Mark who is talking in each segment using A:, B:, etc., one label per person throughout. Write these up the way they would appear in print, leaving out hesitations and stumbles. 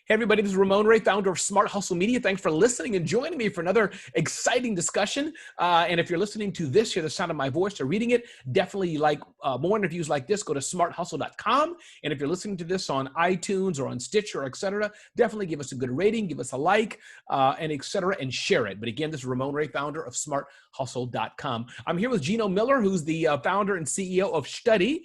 A: Hey everybody, this is Ramon Ray, founder of Smart Hustle Media. Thanks for listening and joining me for another exciting discussion. And if you're listening to this, hear the sound of my voice or reading it, definitely like more interviews like this, go to smarthustle.com. And if you're listening to this on iTunes or on Stitcher, et cetera, definitely give us a good rating, give us a like, and et cetera, and share it. But again, this is Ramon Ray, founder of smarthustle.com. I'm here with Geno Miller, who's the founder and CEO of Shtudy,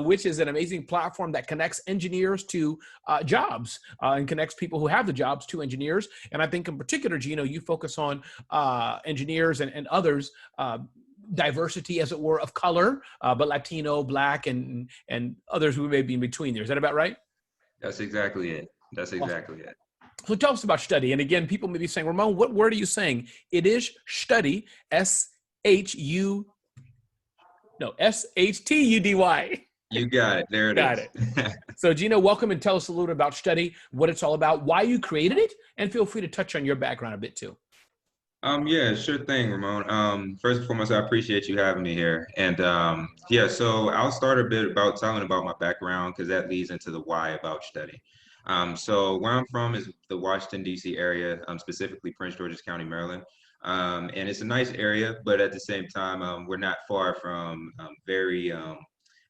A: which is an amazing platform that connects engineers to jobs and connects people who have the jobs to engineers. And I think in particular, Geno, you focus on engineers and others, diversity, as it were, of color, but Latino, Black, and others who may be in between there. Is that about right?
B: That's exactly it. That's exactly it.
A: So tell us about Shtudy. And again, people may be saying, Ramon, what word are you saying? It is Shtudy, S-H-T-U-D-Y.
B: You got it. There it
A: Got
B: is.
A: it. So Geno, welcome, and tell us a little bit about Shtudy, what it's all about, why you created it, and feel free to touch on your background a bit too.
B: Yeah, sure thing, Ramon. First and foremost, I appreciate you having me here. And yeah, so I'll start a bit about telling about my background because that leads into the why about Shtudy. So where I'm from is the Washington, D.C. area, specifically Prince George's County, Maryland. And it's a nice area, but at the same time, we're not far from very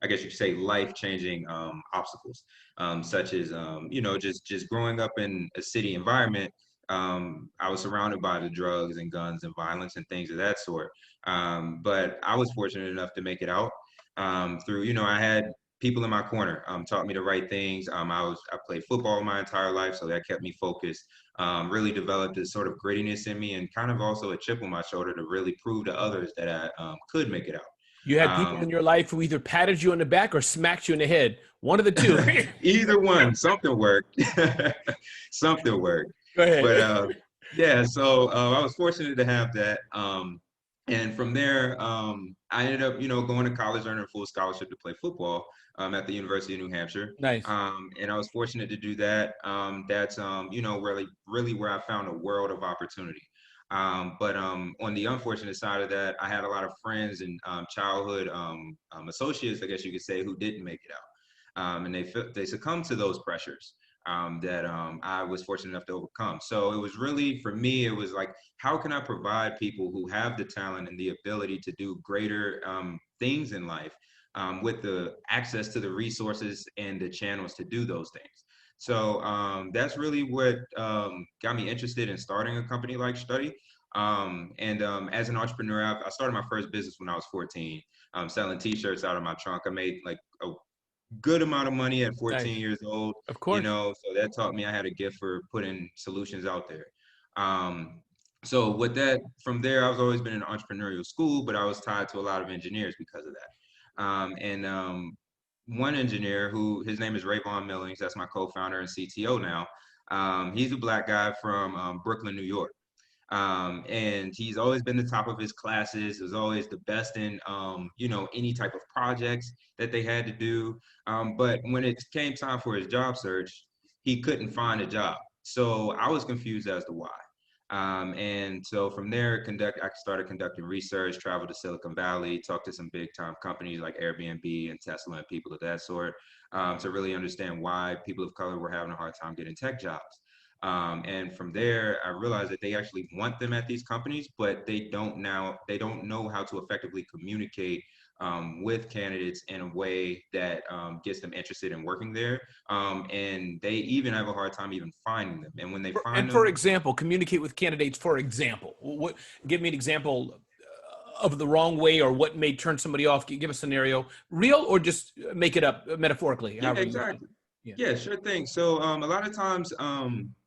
B: I guess you could say life-changing obstacles, such as just growing up in a city environment. I was surrounded by the drugs and guns and violence and things of that sort. But I was fortunate enough to make it out through, I had people in my corner, taught me the right things. I played football my entire life, so that kept me focused. Really developed this sort of grittiness in me and kind of also a chip on my shoulder to really prove to others that I could make it out.
A: You had people in your life who either patted you on the back or smacked you in the head. One of the two.
B: Either one, something worked. Something worked.
A: Go ahead.
B: But yeah, so I was fortunate to have that. And from there, I ended up, going to college, earning a full scholarship to play football at the University of New Hampshire.
A: Nice.
B: And I was fortunate to do that. That's, really where I found a world of opportunity. But on the unfortunate side of that, I had a lot of friends and childhood associates, I guess you could say, who didn't make it out. And they succumbed to those pressures that I was fortunate enough to overcome. So it was really, for me, it was like, how can I provide people who have the talent and the ability to do greater things in life with the access to the resources and the channels to do those things? So that's really what got me interested in starting a company like Shtudy. As an entrepreneur, I started my first business when I was 14, selling T-shirts out of my trunk. I made like a good amount of money at 14 years old.
A: Of course.
B: So that taught me I had a gift for putting solutions out there. So with that, from there, I've always been in entrepreneurial school, but I was tied to a lot of engineers because of that. One engineer who, his name is Rayvon Millings, that's my co-founder and CTO now. He's a Black guy from Brooklyn, New York. And he's always been the top of his classes, was always the best in, any type of projects that they had to do. But when it came time for his job search, he couldn't find a job. So I was confused as to why. And so from there, I started conducting research, traveled to Silicon Valley, talked to some big time companies like Airbnb and Tesla and people of that sort to really understand why people of color were having a hard time getting tech jobs. And from there, I realized that they actually want them at these companies, but they don't know how to effectively communicate with candidates in a way that gets them interested in working there. And they even have a hard time even finding them. And when they find them,
A: for example, communicate with candidates, for example, give me an example of the wrong way or what may turn somebody off. Give a scenario, real or just make it up metaphorically.
B: Yeah, exactly. Yeah, sure thing. So a lot of times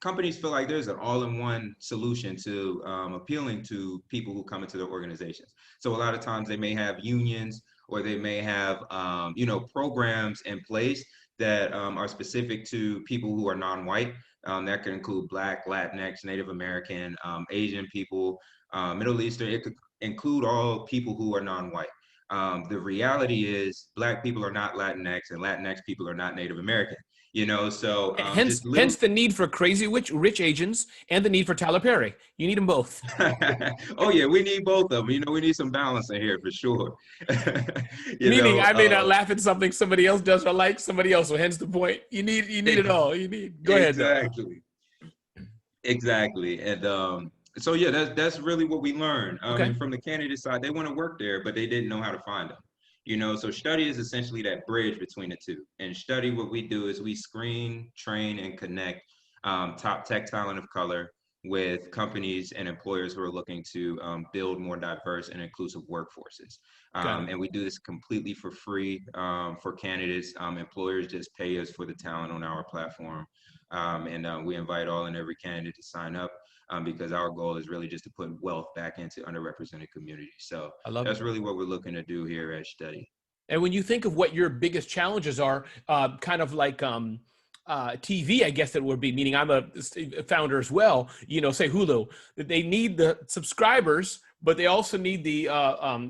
B: companies feel like there's an all-in-one solution to appealing to people who come into their organizations. So a lot of times they may have unions or they may have, programs in place that are specific to people who are non-white. That could include Black, Latinx, Native American, Asian people, Middle Eastern. It could include all people who are non-white. The reality is Black people are not Latinx and Latinx people are not Native American. So
A: Hence,
B: just little.
A: hence the need for crazy rich agents and the need for Tyler Perry. You need them both.
B: Oh yeah, we need both of them. We need some balance in here for sure. you
A: Meaning,
B: know,
A: I may not
B: uh,
A: laugh at something somebody else does or like somebody else. So hence the point. You need it
B: ex-
A: all. You need. Go ahead though.
B: exactly, exactly. And so yeah, that's really what we learned.
A: Okay,
B: And from the candidate side, they want to work there, but they didn't know how to find them. So Shtudy is essentially that bridge between the two. And Shtudy, what we do is we screen, train, and connect top tech talent of color with companies and employers who are looking to build more diverse and inclusive workforces.
A: got it.
B: And we do this completely for free for candidates. Employers just pay us for the talent on our platform. And we invite all and every candidate to sign up because our goal is really just to put wealth back into underrepresented communities. So
A: I love it.
B: that's really what we're looking to do here at Shtudy.
A: And when you think of what your biggest challenges are, kind of like TV, I guess it would be, meaning I'm a founder as well, say Hulu, that they need the subscribers, but they also need the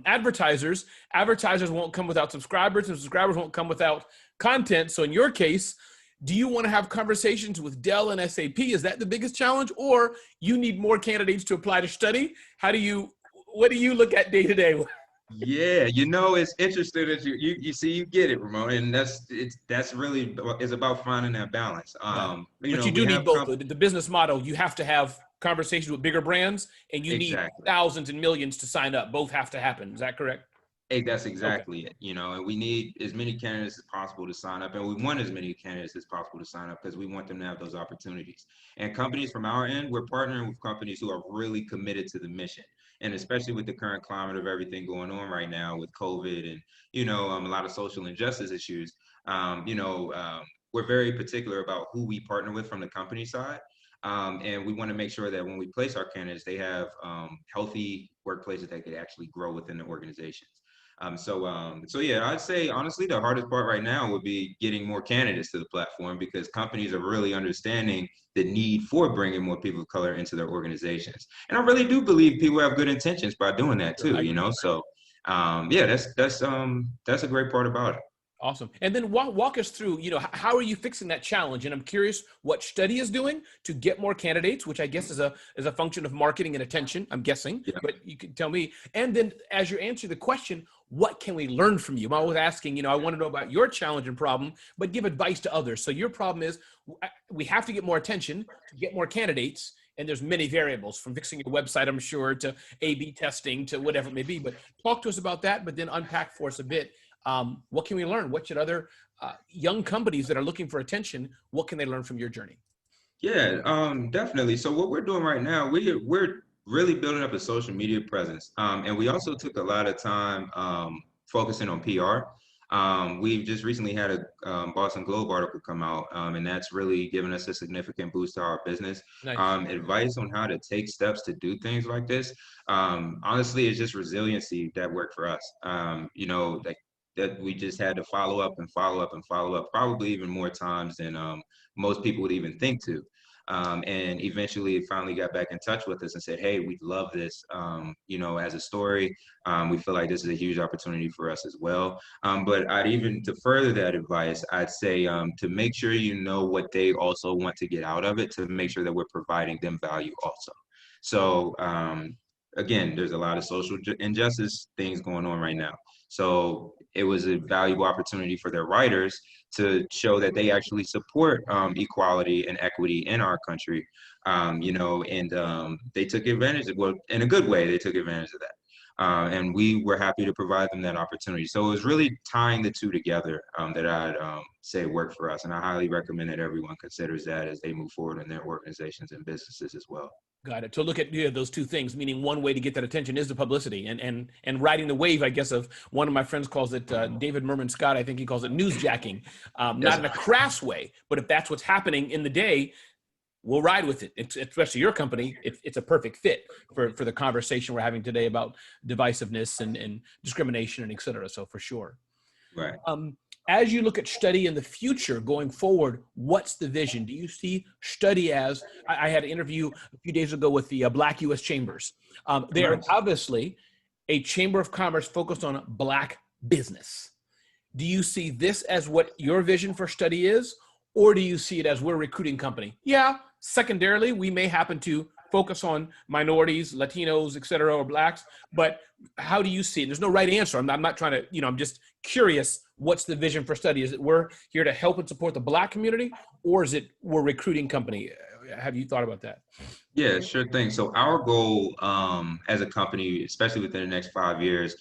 A: advertisers. Advertisers won't come without subscribers, and subscribers won't come without content. So in your case, do you want to have conversations with Dell and SAP? Is that the biggest challenge? Or you need more candidates to apply to Shtudy? What do you look at day to day?
B: Yeah, it's interesting that you see you get it, Ramon, and that's really is about finding that balance.
A: Got it. But you
B: We
A: do need
B: have
A: both. The business model, you have to have conversations with bigger brands, and you need
B: exactly.
A: thousands and millions to sign up. Both have to happen. Is that correct?
B: Hey, that's
A: Okay.
B: exactly it. And we need as many candidates as possible to sign up, and we want as many candidates as possible to sign up because we want them to have those opportunities. And companies from our end, we're partnering with companies who are really committed to the mission. And especially with the current climate of everything going on right now with COVID and a lot of social injustice issues, we're very particular about who we partner with from the company side. And we want to make sure that when we place our candidates, they have healthy workplaces that could actually grow within the organizations. So yeah, I'd say honestly, the hardest part right now would be getting more candidates to the platform because companies are really understanding the need for bringing more people of color into their organizations. And I really do believe people have good intentions by doing that
A: Sure,
B: too,
A: I agree.
B: So yeah, that's a great part about it.
A: Awesome. And then walk us through, how are you fixing that challenge? And I'm curious what Shtudy is doing to get more candidates, which I guess is a function of marketing and attention, I'm guessing,
B: Yeah.
A: but you can tell me. And then as you answer the question, what can we learn from you? I'm always asking, I want to know about your challenge and problem, but give advice to others. So your problem is we have to get more attention to get more candidates. And there's many variables from fixing your website, I'm sure, to A/B testing to whatever it may be. But talk to us about that, but then unpack for us a bit. What can we learn? What should other young companies that are looking for attention, what can they learn from your journey?
B: Yeah, definitely. So what we're doing right now, we're really building up a social media presence, and we also took a lot of time focusing on PR. We've just recently had a Boston Globe article come out, and that's really given us a significant boost to our business.
A: Nice.
B: Advice on how to take steps to do things like this. Honestly, it's just resiliency that worked for us. That we just had to follow up and follow up and follow up, probably even more times than most people would even think to. And eventually it finally got back in touch with us and said, hey, we love this, as a story. We feel like this is a huge opportunity for us as well. But to further that advice, I'd say to make sure you know what they also want to get out of it, to make sure that we're providing them value also. So again, there's a lot of social injustice things going on right now. So it was a valuable opportunity for their writers to show that they actually support equality and equity in our country, and they took advantage of, well, in a good way, they took advantage of that. And we were happy to provide them that opportunity. So it was really tying the two together that I'd say worked for us. And I highly recommend that everyone considers that as they move forward in their organizations and businesses as well.
A: Got it. So look at those two things, meaning one way to get that attention is the publicity and riding the wave, I guess, of one of my friends calls it, David Merman Scott, I think he calls it newsjacking, not in a crass way, but if that's what's happening in the day, we'll ride with it. Especially your company, it's a perfect fit for the conversation we're having today about divisiveness and discrimination and et cetera. So for sure.
B: Right.
A: As you look at Shtudy in the future going forward, what's the vision? Do you see Shtudy as, I had an interview a few days ago with the Black U.S. Chambers. They are obviously a chamber of commerce focused on Black business. Do you see this as what your vision for Shtudy is? Or do you see it as we're a recruiting company? Yeah, secondarily, we may happen to focus on minorities, Latinos, et cetera, or blacks, but how do you see it? There's no right answer. I'm not trying to, I'm just curious, what's the vision for Shtudy? Is it we're here to help and support the black community, or is it we're a recruiting company? Have you thought about that?
B: Yeah, sure thing. So our goal as a company, especially within the next 5 years,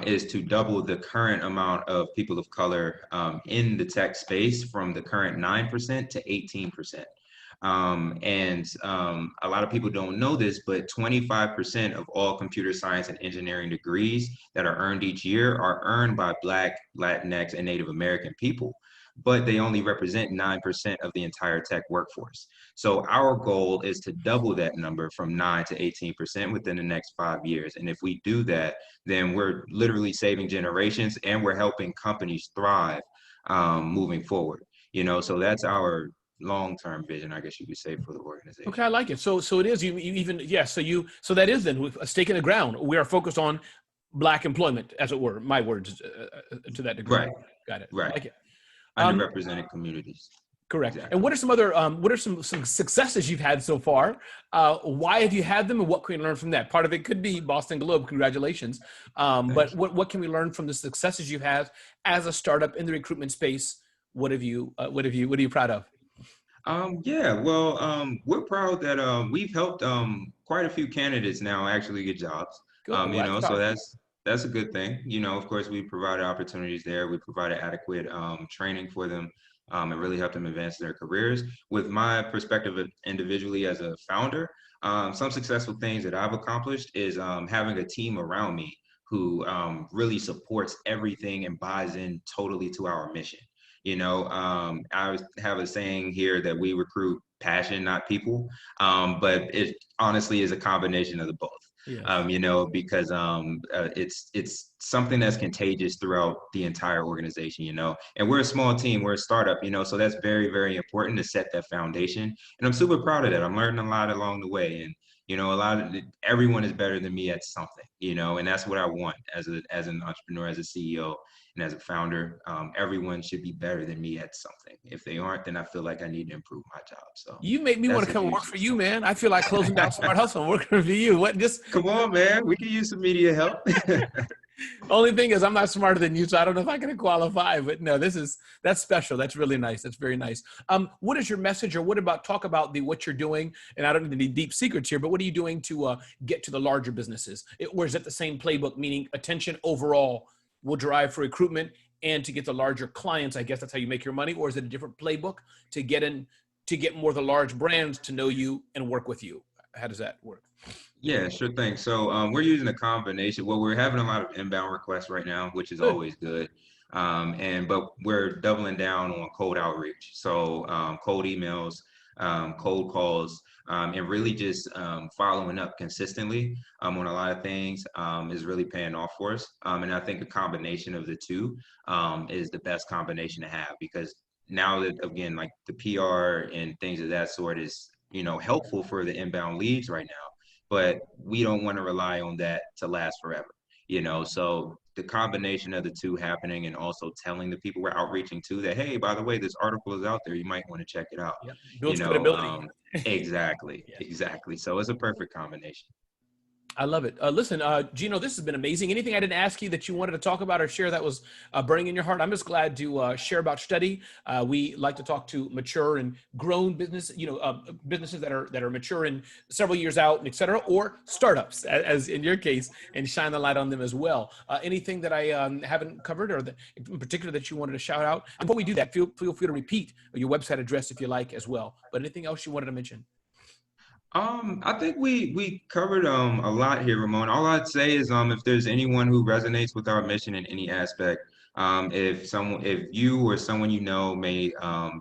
B: is to double the current amount of people of color in the tech space from the current 9% to 18%. A lot of people don't know this, but 25% of all computer science and engineering degrees that are earned each year are earned by Black, Latinx, and Native American people, but they only represent 9% of the entire tech workforce. So our goal is to double that number from 9 to 18% within the next 5 years. And if we do that, then we're literally saving generations and we're helping companies thrive moving forward. So that's our long-term vision, I guess you could say, for the organization.
A: Okay, I like it. So it is, you even, yes. So that is then a stake in the ground. We are focused on black employment, as it were, my words, to that degree.
B: Right,
A: Got it. I
B: right.
A: like it.
B: Underrepresented communities.
A: Correct.
B: Exactly.
A: And what are some other, what are some successes you've had so far? Why have you had them, and what can we learn from that? Part of it could be Boston Globe. Congratulations. But what can we learn from the successes you've had as a startup in the recruitment space? What are you proud of?
B: Yeah, well, we're proud that we've helped quite a few candidates now actually get jobs.
A: Good. Well, that's
B: So
A: powerful.
B: that's a good thing. Of course, we provided opportunities there. We provided adequate training for them and really helped them advance their careers. With my perspective individually as a founder, some successful things that I've accomplished is having a team around me who really supports everything and buys in totally to our mission. I have a saying here that we recruit passion, not people. But it honestly is a combination of the both.
A: Yes.
B: Because it's something that's contagious throughout the entire organization. And we're a small team, we're a startup. So that's very, very important to set that foundation. And I'm super proud of that. I'm learning a lot along the way, and everyone is better than me at something. And that's what I want as an entrepreneur, as a CEO. And as a founder, everyone should be better than me at something. If they aren't, then I feel like I need to improve my job. So
A: You make me want
B: that's
A: to
B: a
A: come
B: huge
A: work for you,
B: success.
A: man. I feel like closing down Smart Hustle and working for you. What just
B: Come on, man. We can use some media help.
A: only thing is I'm not smarter than you, so I don't know if I can qualify. But no, that's special. That's really nice. That's very nice. What is your message, or talk about what you're doing? And I don't need any deep secrets here, but what are you doing to get to the larger businesses? Or is it the same playbook, meaning attention overall will drive for recruitment and to get the larger clients? I guess that's how you make your money. Or is it a different playbook to get more of the large brands to know you and work with you? How does that work?
B: Yeah, sure thing. So we're using a combination. Well, we're having a lot of inbound requests right now, which is
A: Good.
B: always good. But we're doubling down on cold outreach. So cold emails, cold calls, and really just following up consistently on a lot of things is really paying off for us. And I think a combination of the two is the best combination to have, because now that, again, like the PR and things of that sort is, helpful for the inbound leads right now, but we don't want to rely on that to last forever. So the combination of the two happening, and also telling the people we're outreaching to that, hey, by the way, this article is out there, you might want to check it out.
A: Yeah.
B: you
A: Builds
B: know
A: credibility.
B: um exactly,
A: Yes.
B: exactly. So it's a perfect combination.
A: I love it. Listen, Geno, this has been amazing. Anything I didn't ask you that you wanted to talk about or share that was burning in your heart? I'm just glad to share about Shtudy. We like to talk to mature and grown businesses that are mature and several years out, and et cetera, or startups, as in your case, and shine the light on them as well. Anything that I haven't covered, or that in particular that you wanted to shout out? And before we do that, feel free to repeat your website address if you like as well. But anything else you wanted to mention?
B: I think we covered a lot here, Ramon. All I'd say is if there's anyone who resonates with our mission in any aspect, if you or someone may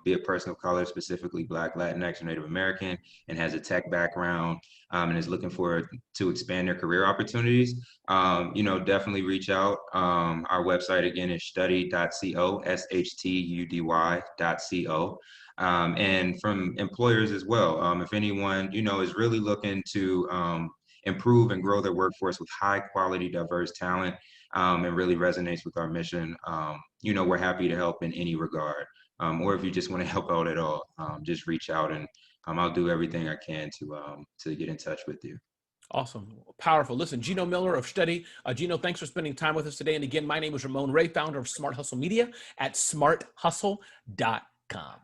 B: be a person of color, specifically Black, Latinx, or Native American, and has a tech background and is looking to expand their career opportunities, definitely reach out. Our website again is shtudy.co, shtudy.co. And from employers as well. If anyone, is really looking to improve and grow their workforce with high quality, diverse talent, and really resonates with our mission, we're happy to help in any regard. or if you just want to help out at all, just reach out, and I'll do everything I can to get in touch with you.
A: Awesome. Powerful. Listen, Geno Miller of Shtudy. Geno, thanks for spending time with us today. And again, my name is Ramon Ray, founder of Smart Hustle Media at smarthustle.com.